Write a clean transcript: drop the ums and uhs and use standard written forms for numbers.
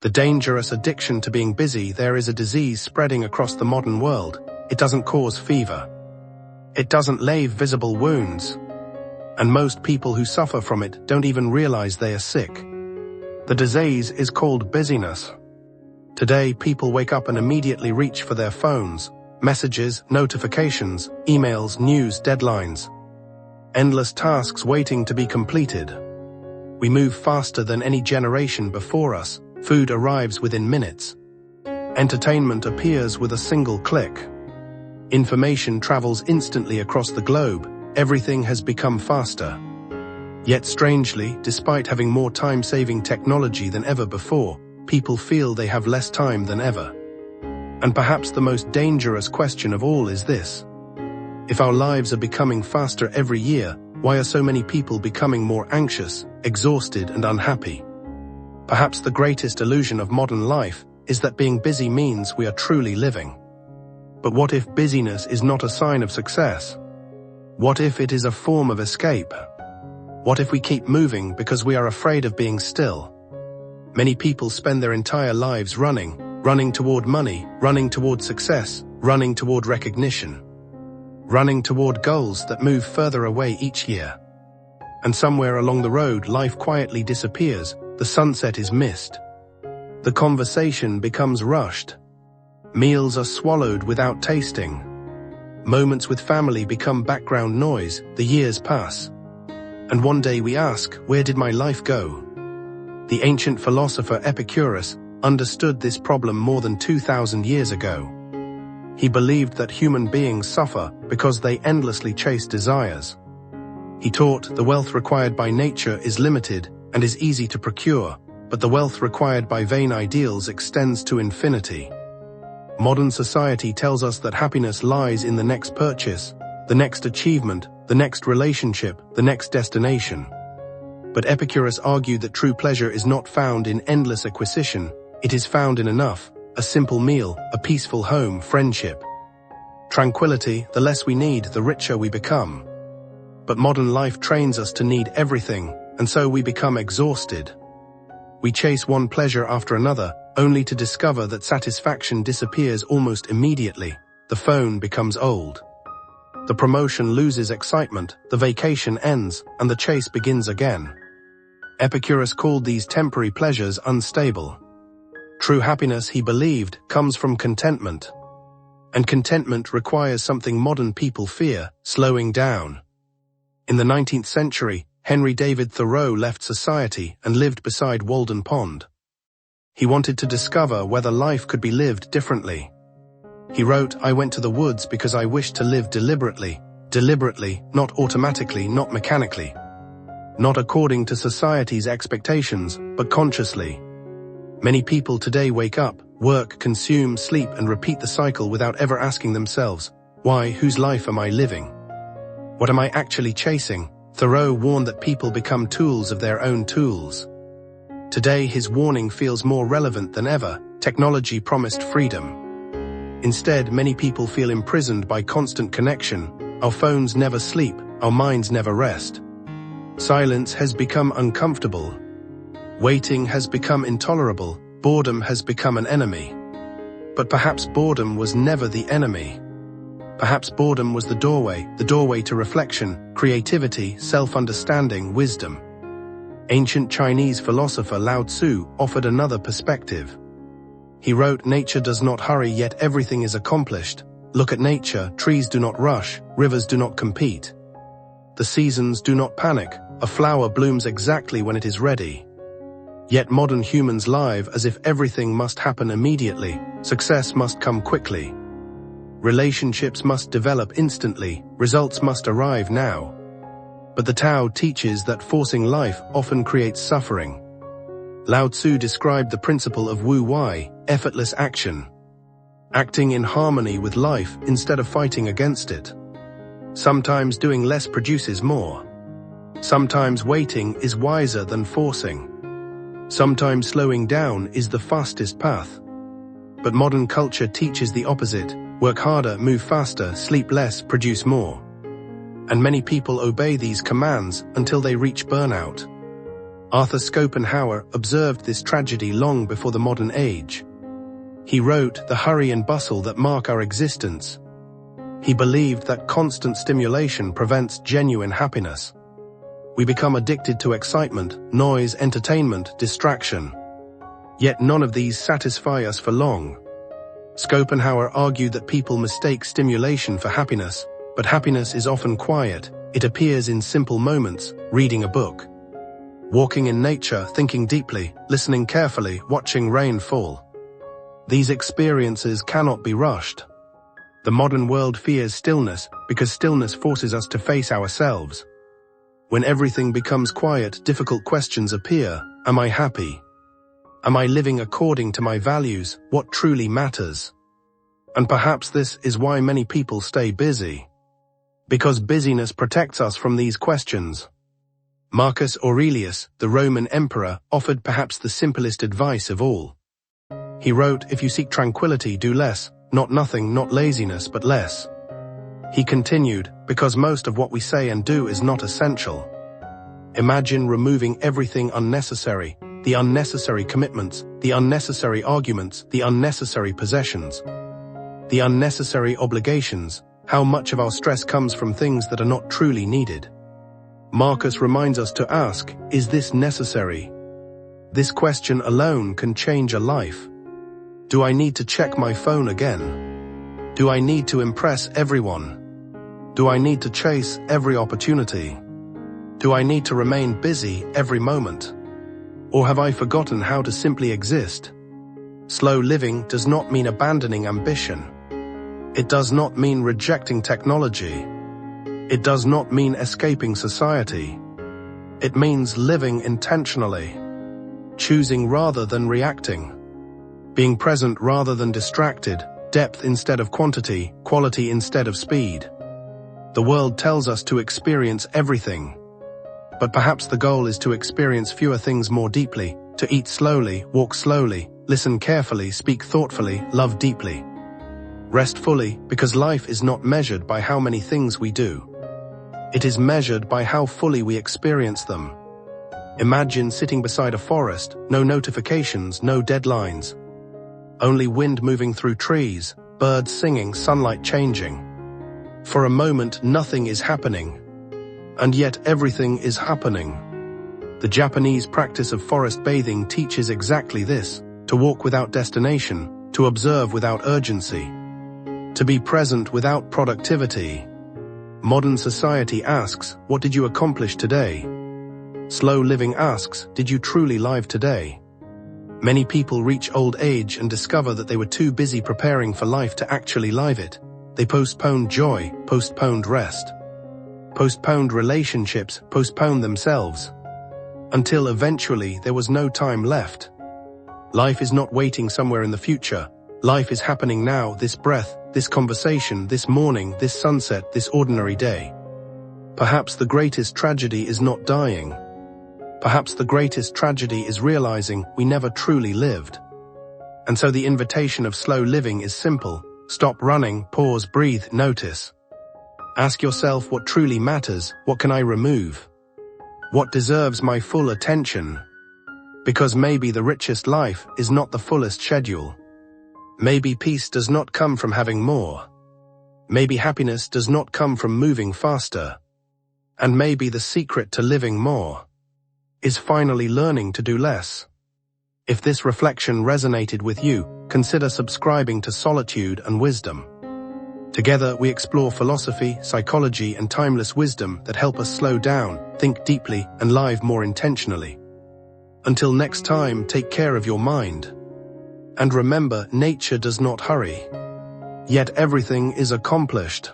The dangerous addiction to being busy. There is a disease spreading across the modern world. It doesn't cause fever. It doesn't leave visible wounds. And most people who suffer from it don't even realize they are sick. The disease is called busyness. Today, people wake up and immediately reach for their phones, messages, notifications, emails, news, deadlines. Endless tasks waiting to be completed. We move faster than any generation before us. Food arrives within minutes. Entertainment appears with a single click. Information travels instantly across the globe. Everything has become faster. Yet strangely, despite having more time-saving technology than ever before, people feel they have less time than ever. And perhaps the most dangerous question of all is this: if our lives are becoming faster every year, why are so many people becoming more anxious, exhausted, and unhappy? Perhaps the greatest illusion of modern life is that being busy means we are truly living. But what if busyness is not a sign of success? What if it is a form of escape? What if we keep moving because we are afraid of being still? Many people spend their entire lives running toward money, running toward success, running toward recognition, running toward goals that move further away each year. And somewhere along the road, life quietly disappears. The sunset is missed. The conversation becomes rushed. Meals are swallowed without tasting. Moments with family become background noise. The years pass. And one day we ask, where did my life go? The ancient philosopher Epicurus understood this problem more than 2,000 years ago. He believed that human beings suffer because they endlessly chase desires. He taught the wealth required by nature is limited and is easy to procure, but the wealth required by vain ideals extends to infinity. Modern society tells us that happiness lies in the next purchase, the next achievement, the next relationship, the next destination. But Epicurus argued that true pleasure is not found in endless acquisition, it is found in enough, a simple meal, a peaceful home, friendship. Tranquility, the less we need, the richer we become. But modern life trains us to need everything, and so we become exhausted. We chase one pleasure after another, only to discover that satisfaction disappears almost immediately. The phone becomes old. The promotion loses excitement, the vacation ends, and the chase begins again. Epicurus called these temporary pleasures unstable. True happiness, he believed, comes from contentment. And contentment requires something modern people fear: slowing down. In the 19th century, Henry David Thoreau left society and lived beside Walden Pond. He wanted to discover whether life could be lived differently. He wrote, "I went to the woods because I wished to live deliberately, not automatically, not mechanically. Not according to society's expectations, but consciously." Many people today wake up, work, consume, sleep, and repeat the cycle without ever asking themselves, why, whose life am I living? What am I actually chasing? Thoreau warned that people become tools of their own tools. Today, his warning feels more relevant than ever. Technology promised freedom. Instead, many people feel imprisoned by constant connection. Our phones never sleep, our minds never rest. Silence has become uncomfortable. Waiting has become intolerable. Boredom has become an enemy. But perhaps boredom was never the enemy. Perhaps boredom was the doorway to reflection, creativity, self-understanding, wisdom. Ancient Chinese philosopher Lao Tzu offered another perspective. He wrote, "Nature does not hurry, yet everything is accomplished. Look at nature, trees do not rush, rivers do not compete. The seasons do not panic, a flower blooms exactly when it is ready." Yet modern humans live as if everything must happen immediately, success must come quickly. Relationships must develop instantly, results must arrive now. But the Tao teaches that forcing life often creates suffering. Lao Tzu described the principle of Wu Wei, effortless action. Acting in harmony with life instead of fighting against it. Sometimes doing less produces more. Sometimes waiting is wiser than forcing. Sometimes slowing down is the fastest path. But modern culture teaches the opposite: work harder, move faster, sleep less, produce more. And many people obey these commands until they reach burnout. Arthur Schopenhauer observed this tragedy long before the modern age. He wrote, "The hurry and bustle that mark our existence." He believed that constant stimulation prevents genuine happiness. We become addicted to excitement, noise, entertainment, distraction. Yet none of these satisfy us for long. Schopenhauer argued that people mistake stimulation for happiness, but happiness is often quiet. It appears in simple moments, reading a book, walking in nature, thinking deeply, listening carefully, watching rain fall. These experiences cannot be rushed. The modern world fears stillness because stillness forces us to face ourselves. When everything becomes quiet, difficult questions appear. Am I happy? Am I living according to my values? What truly matters? And perhaps this is why many people stay busy. Because busyness protects us from these questions. Marcus Aurelius, the Roman emperor, offered perhaps the simplest advice of all. He wrote, "If you seek tranquility, do less, not nothing, not laziness, but less." He continued, "Because most of what we say and do is not essential." Imagine removing everything unnecessary, the unnecessary commitments, the unnecessary arguments, the unnecessary possessions, the unnecessary obligations. How much of our stress comes from things that are not truly needed? Marcus reminds us to ask, is this necessary? This question alone can change a life. Do I need to check my phone again? Do I need to impress everyone? Do I need to chase every opportunity? Do I need to remain busy every moment? Or have I forgotten how to simply exist? Slow living does not mean abandoning ambition. It does not mean rejecting technology. It does not mean escaping society. It means living intentionally, choosing rather than reacting, being present rather than distracted, depth instead of quantity, quality instead of speed. The world tells us to experience everything, but perhaps the goal is to experience fewer things more deeply, to eat slowly, walk slowly, listen carefully, speak thoughtfully, love deeply. Rest fully, because life is not measured by how many things we do. It is measured by how fully we experience them. Imagine sitting beside a forest, no notifications, no deadlines. Only wind moving through trees, birds singing, sunlight changing. For a moment, nothing is happening. And yet everything is happening. The Japanese practice of forest bathing teaches exactly this: to walk without destination, to observe without urgency, to be present without productivity. Modern society asks, what did you accomplish today? Slow living asks, did you truly live today? Many people reach old age and discover that they were too busy preparing for life to actually live it. They postponed joy, postponed rest, postponed relationships, postponed themselves, until eventually there was no time left. Life is not waiting somewhere in the future. Life is happening now, this breath, this conversation, this morning, this sunset, this ordinary day. Perhaps the greatest tragedy is not dying. Perhaps the greatest tragedy is realizing we never truly lived. And so the invitation of slow living is simple. Stop running, pause, breathe, notice. Ask yourself what truly matters, what can I remove? What deserves my full attention? Because maybe the richest life is not the fullest schedule. Maybe peace does not come from having more. Maybe happiness does not come from moving faster. And maybe the secret to living more is finally learning to do less. If this reflection resonated with you, consider subscribing to Solitude and Wisdom. Together we explore philosophy, psychology, and timeless wisdom that help us slow down, think deeply, and live more intentionally. Until next time, take care of your mind. And remember, nature does not hurry. Yet everything is accomplished.